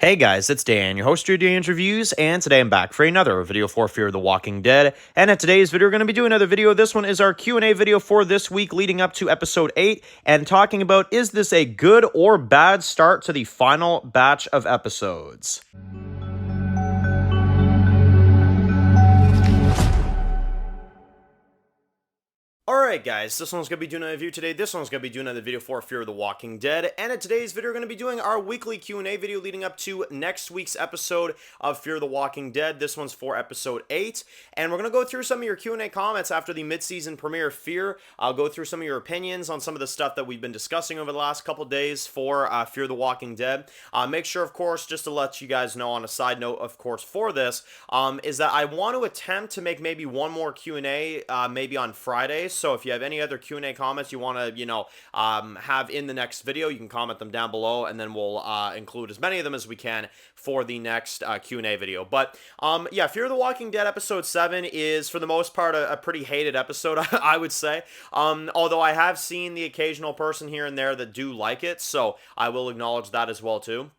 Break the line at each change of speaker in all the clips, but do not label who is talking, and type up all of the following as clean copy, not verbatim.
Hey guys, it's Dan, your host of Dan's Reviews, and today I'm back for another video for Fear the Walking Dead. And in today's video, we're going to be doing another video. This one is our Q&A video for this week leading up to episode 8, and talking about, is this a good or bad start to the final batch of episodes? Alright guys, this one's going to be doing a review today. This one's going to be doing another video for Fear the Walking Dead. And in today's video, we're going to be doing our weekly Q&A video leading up to next week's episode of Fear the Walking Dead. This one's for episode 8. And we're going to go through some of your Q&A comments after the mid-season premiere of Fear. I'll go through some of your opinions on some of the stuff that we've been discussing over the last couple days for Fear the Walking Dead. Make sure, of course, just to let you guys know on a side note, of course, for this, is that I want to attempt to make maybe one more Q&A maybe on Friday. So if you have any other Q&A comments you want to, have in the next video, you can comment them down below, and then we'll include as many of them as we can for the next Q&A video. But, yeah, Fear the Walking Dead episode 7 is, for the most part, a pretty hated episode, I would say. Although I have seen the occasional person here and there that do like it, so I will acknowledge that as well, too.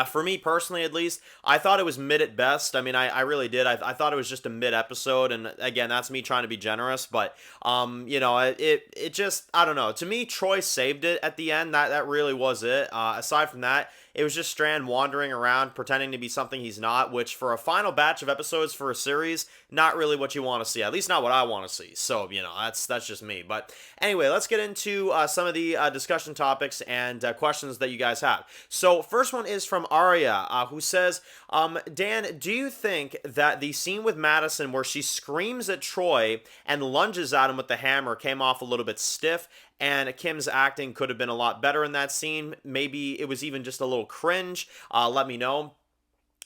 For me personally, at least, I thought it was mid at best. I mean, I really did. I thought it was just a mid episode, and again, that's me trying to be generous. But it just, I don't know. To me, Troy saved it at the end. That really was it. Aside from that, it was just Strand wandering around, pretending to be something he's not, which for a final batch of episodes for a series, not really what you want to see. At least not what I want to see. So, that's just me. But anyway, let's get into some of the discussion topics and questions that you guys have. So, first one is from Arya, who says, Dan, do you think that the scene with Madison where she screams at Troy and lunges at him with the hammer came off a little bit stiff? And Kim's acting could have been a lot better in that scene. Maybe it was even just a little cringe. Let me know.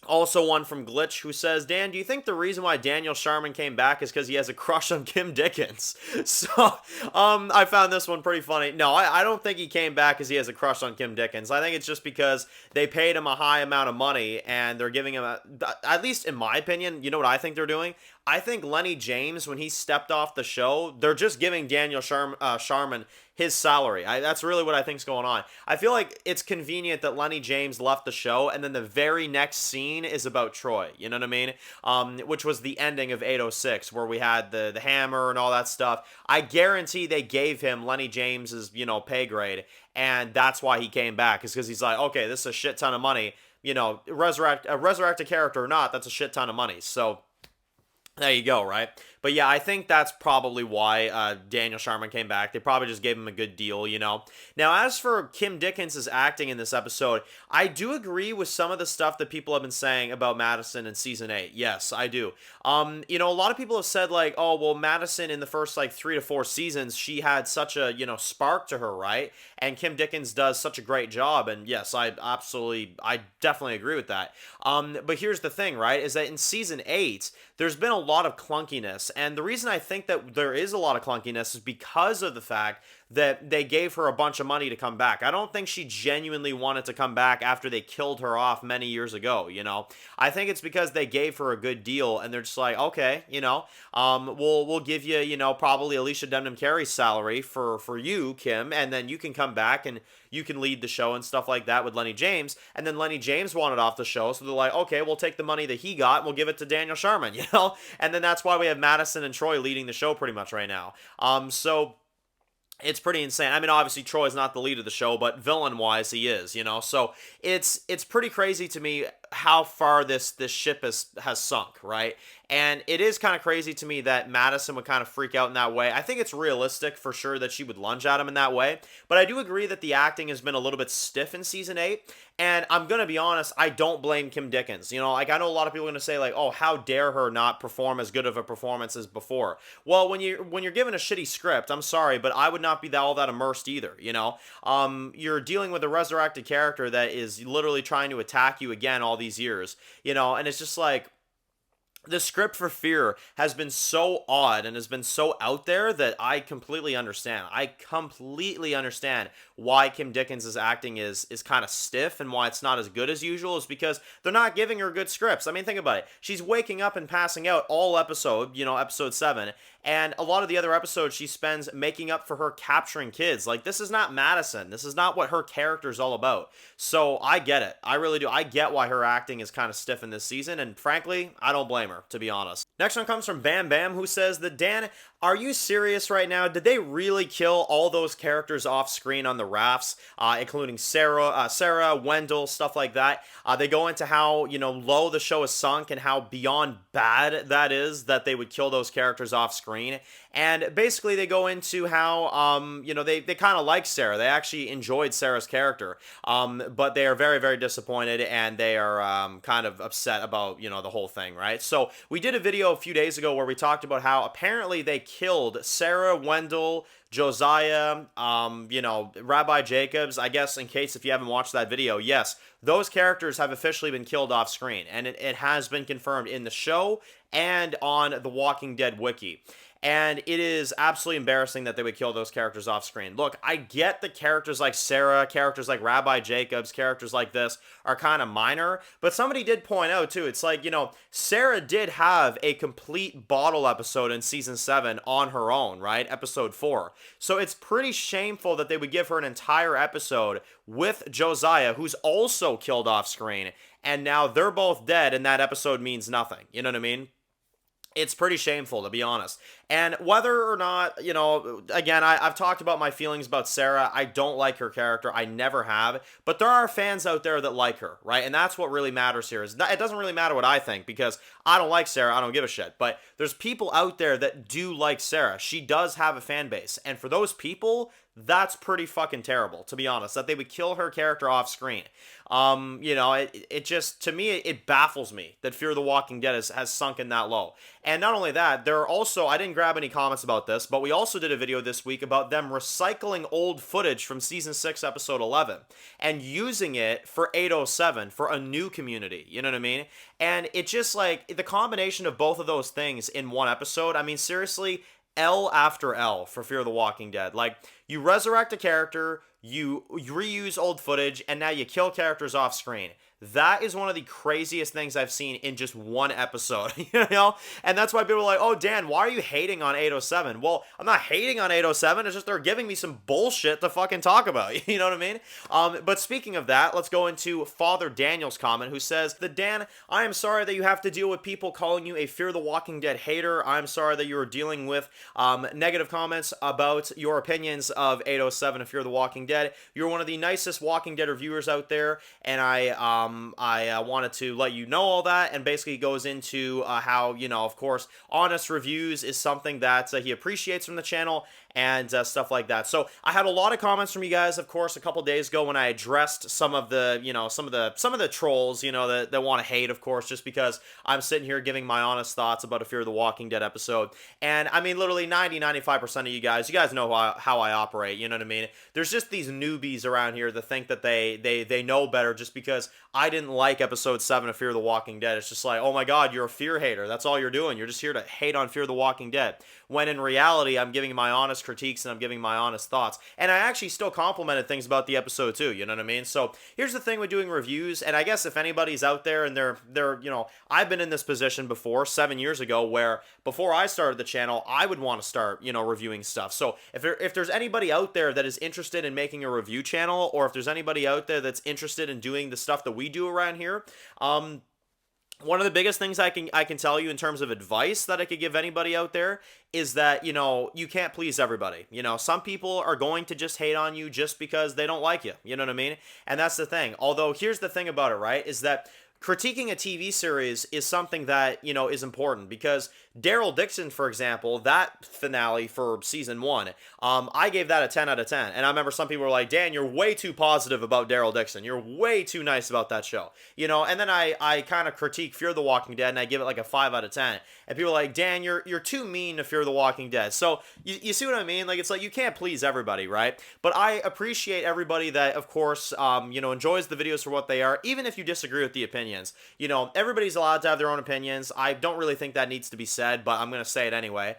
Also one from Glitch, who says, Dan, do you think the reason why Daniel Sharman came back is because he has a crush on Kim Dickens? So, I found this one pretty funny. No, I don't think he came back because he has a crush on Kim Dickens. I think it's just because they paid him a high amount of money, and they're giving him at least in my opinion, you know what I think they're doing? I think Lenny James, when he stepped off the show, they're just giving Daniel Sharman his salary. That's really what I think's going on. I feel like it's convenient that Lenny James left the show, and then the very next scene is about Troy. You know what I mean? Which was the ending of 806, where we had the hammer and all that stuff. I guarantee they gave him Lenny James's, pay grade, and that's why he came back, is because he's like, okay, this is a shit ton of money. Resurrect a character or not, that's a shit ton of money. So there you go, right? But yeah, I think that's probably why Daniel Sharman came back. They probably just gave him a good deal, Now, as for Kim Dickens' acting in this episode, I do agree with some of the stuff that people have been saying about Madison in Season 8. Yes, I do. A lot of people have said, like, oh, well, Madison in the first, 3 to 4 seasons, she had such a, spark to her, right? And Kim Dickens does such a great job, and yes, I definitely agree with that. But here's the thing, right, is that in Season 8, there's been a lot of clunkiness. And the reason I think that there is a lot of clunkiness is because of the fact that they gave her a bunch of money to come back. I don't think she genuinely wanted to come back after they killed her off many years ago, I think it's because they gave her a good deal, and they're just like, okay, we'll give you, probably Alicia Demnam Carey's salary for you, Kim, and then you can come back and you can lead the show and stuff like that with Lenny James. And then Lenny James wanted off the show, so they're like, okay, we'll take the money that he got and we'll give it to Daniel Sharman, And then that's why we have Madison and Troy leading the show pretty much right now. So it's pretty insane. I mean, obviously, Troy's not the lead of the show, but villain-wise, he is, So it's pretty crazy to me how far this ship has sunk, right? And it is kind of crazy to me that Madison would kind of freak out in that way. I think it's realistic for sure that she would lunge at him in that way. But I do agree that the acting has been a little bit stiff in Season 8. And I'm going to be honest, I don't blame Kim Dickens. I know a lot of people are going to say, like, oh, how dare her not perform as good of a performance as before? Well, when you're given a shitty script, I'm sorry, but I would not be all that immersed either, You're dealing with a resurrected character that is literally trying to attack you again all these years, and it's just like, the script for Fear has been so odd and has been so out there that I completely understand. I completely understand why Kim Dickens' acting is kind of stiff and why it's not as good as usual, is because they're not giving her good scripts. I mean, think about it. She's waking up and passing out all episode, episode 7, And a lot of the other episodes she spends making up for her capturing kids. Like, this is not Madison. This is not what her character is all about. So I get it. I really do. I get why her acting is kind of stiff in this season, and frankly, I don't blame her, to be honest. Next one comes from Bam Bam, who says that, Dan, are you serious right now? Did they really kill all those characters off screen on the rafts, including Sarah, Wendell, stuff like that? They go into how, low the show is sunk and how beyond bad that is that they would kill those characters off screen. And basically they go into how, they kind of like Sarah. They actually enjoyed Sarah's character, but they are very, very disappointed, and they are kind of upset about, the whole thing, right? So we did a video a few days ago where we talked about how apparently they killed Sarah, Wendell, Josiah, Rabbi Jacobs. I guess in case if you haven't watched that video, yes, those characters have officially been killed off screen, and it has been confirmed in the show and on the Walking Dead wiki. And it is absolutely embarrassing that they would kill those characters off screen. Look, I get that characters like Sarah, characters like Rabbi Jacobs, characters like this are kind of minor, but somebody did point out too, it's like, Sarah did have a complete bottle episode in season 7 on her own, right? Episode 4. So it's pretty shameful that they would give her an entire episode with Josiah, who's also killed off screen, and now they're both dead, and that episode means nothing. You know what I mean? It's pretty shameful, to be honest. And whether or not, again, I've talked about my feelings about Sarah. I don't like her character. I never have. But there are fans out there that like her, right? And that's what really matters here. It doesn't really matter what I think, because I don't like Sarah. I don't give a shit. But there's people out there that do like Sarah. She does have a fan base. And for those people, that's pretty fucking terrible, to be honest, that they would kill her character off screen. It just, to me, it baffles me that Fear the Walking Dead has sunken that low. And not only that, there are also, I didn't grab any comments about this, but we also did a video this week about them recycling old footage from season 6, episode 11, and using it for 807, for a new community, you know what I mean? And it just, like, the combination of both of those things in one episode, I mean, seriously, L after L for Fear the Walking Dead. Like, you resurrect a character, you reuse old footage, and now you kill characters off screen. That is one of the craziest things I've seen in just one episode, And that's why people are like, oh, Dan, why are you hating on 807? Well, I'm not hating on 807. It's just they're giving me some bullshit to fucking talk about. You know what I mean? But speaking of that, let's go into Father Daniel's comment, who says that, Dan, I am sorry that you have to deal with people calling you a Fear the Walking Dead hater. I'm sorry that you are dealing with negative comments about your opinions of 807 and Fear the Walking Dead. You're one of the nicest Walking Dead reviewers out there, and I wanted to let you know all that, and basically goes into how, of course, honest reviews is something that he appreciates from the channel, and stuff like that. So I had a lot of comments from you guys, of course, a couple days ago when I addressed some of the, some of the trolls, that want to hate, of course, just because I'm sitting here giving my honest thoughts about a Fear the Walking Dead episode. And I mean, literally 95% of you guys know how I operate, you know what I mean? There's just these newbies around here that think that they know better just because I didn't like episode 7 of Fear the Walking Dead. It's just like, oh my god, you're a Fear hater. That's all you're doing. You're just here to hate on Fear the Walking Dead. When in reality, I'm giving my honest critiques and I'm giving my honest thoughts. And I actually still complimented things about the episode too, you know what I mean? So here's the thing with doing reviews, and I guess if anybody's out there and they're I've been in this position before 7 years ago where before I started the channel, I would want to start, reviewing stuff. So if there's anybody out there that is interested in making a review channel, or if there's anybody out there that's interested in doing the stuff that we do around here, one of the biggest things I can tell you in terms of advice that I could give anybody out there is that, you can't please everybody. Some people are going to just hate on you just because they don't like you. You know what I mean? And that's the thing. Although, here's the thing about it, right, is that critiquing a TV series is something that, is important, because Daryl Dixon, for example, that finale for season 1, I gave that a 10 out of 10. And I remember some people were like, Dan, you're way too positive about Daryl Dixon. You're way too nice about that show. And then I kind of critique Fear the Walking Dead and I give it like a 5 out of 10. And people are like, Dan, you're too mean to Fear the Walking Dead. So you see what I mean? Like, it's like you can't please everybody, right? But I appreciate everybody that, of course, enjoys the videos for what they are, even if you disagree with the opinions. Everybody's allowed to have their own opinions. I don't really think that needs to be said, but I'm going to say it anyway.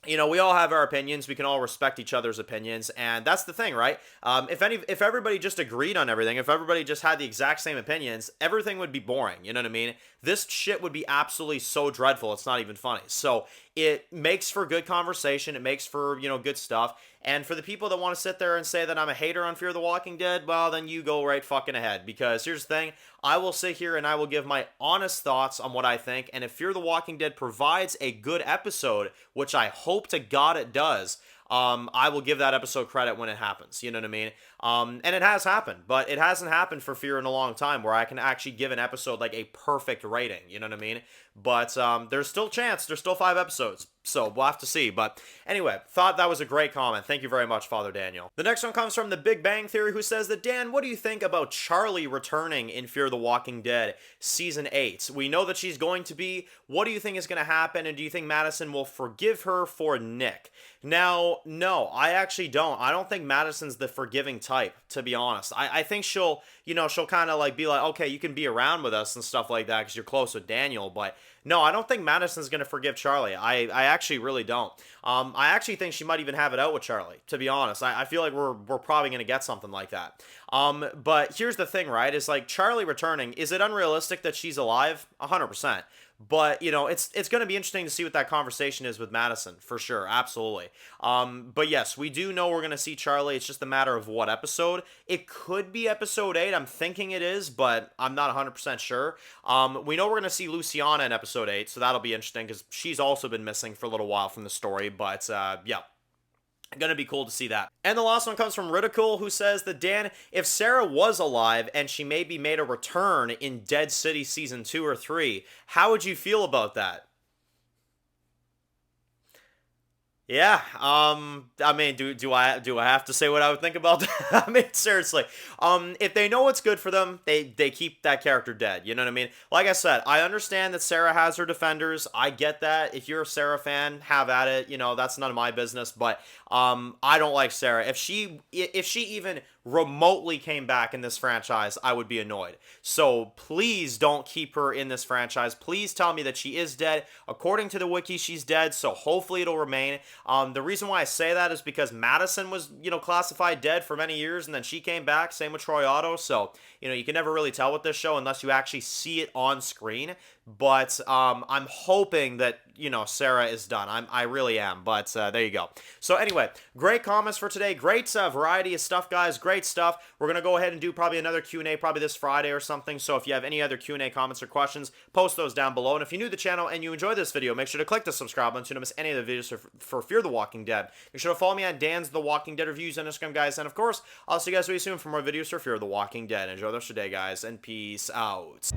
you know, we all have our opinions. We can all respect each other's opinions, and that's the thing, right? If everybody just agreed on everything, if everybody just had the exact same opinions, everything would be boring. You know what I mean? This shit would be absolutely so dreadful. It's not even funny. So it makes for good conversation. It makes for, you know, good stuff. And for the people that want to sit there and say that I'm a hater on Fear the Walking Dead, well, then you go right fucking ahead. Because here's the thing, I will sit here and I will give my honest thoughts on what I think. And if Fear the Walking Dead provides a good episode, which I hope to God it does, I will give that episode credit when it happens. You know what I mean? And it has happened, but it hasn't happened for Fear in a long time where I can actually give an episode like a perfect rating. You know what I mean? But there's still a chance. There's still 5 episodes. So we'll have to see. But anyway, thought that was a great comment. Thank you very much, Father Daniel. The next one comes from the Big Bang Theory, who says that, Dan, what do you think about Charlie returning in Fear the Walking Dead Season 8? We know that she's going to be. What do you think is going to happen? And do you think Madison will forgive her for Nick? Now, no, I actually don't. I don't think Madison's the forgiving type, to be honest. I think she'll, you know, she'll kind of like be like, okay, you can be around with us and stuff like that because you're close with Daniel, but no, I don't think Madison's going to forgive Charlie. I actually really don't. I actually think she might even have it out with Charlie, to be honest. I feel like we're probably going to get something like that. But here's the thing, right? Is like Charlie returning, is it unrealistic that she's alive? 100%. But, you know, it's going to be interesting to see what that conversation is with Madison, for sure, absolutely. But yes, we do know we're going to see Charlie. It's just a matter of what episode. It could be episode 8. I'm thinking it is, but I'm not 100% sure. We know we're going to see Luciana in episode 8, so that'll be interesting because she's also been missing for a little while from the story. But, yeah. Gonna be cool to see that. And the last one comes from Ridicule, who says that, Dan, if Sarah was alive and she maybe made a return in Dead City Season 2 or 3, how would you feel about that? Yeah, I mean, do I have to say what I would think about that? I mean, seriously, if they know what's good for them, they keep that character dead. You know what I mean? Like I said, I understand that Sarah has her defenders. I get that. If you're a Sarah fan, have at it. You know, that's none of my business. But I don't like Sarah. If she even remotely came back in this franchise, I would be annoyed. So please don't keep her in this franchise. Please tell me that she is dead. According to the wiki, she's dead, so hopefully it'll remain. The reason why I say that is because Madison was, you know, classified dead for many years, and then she came back, same with Troy Otto, so, you know, you can never really tell with this show unless you actually see it on screen. But I'm hoping that, you know, Sarah is done. I really am. But there you go. So anyway, great comments for today. Great variety of stuff, guys. Great stuff. We're going to go ahead and do probably another Q&A probably this Friday or something. So if you have any other Q&A comments or questions, post those down below. And if you're new to the channel and you enjoy this video, make sure to click the subscribe button so you don't miss any of the videos for Fear the Walking Dead. Make sure to follow me on Dan's The Walking Dead Reviews on Instagram, guys. And of course, I'll see you guys really soon for more videos for Fear the Walking Dead. Enjoy the rest of your day, guys. And peace out.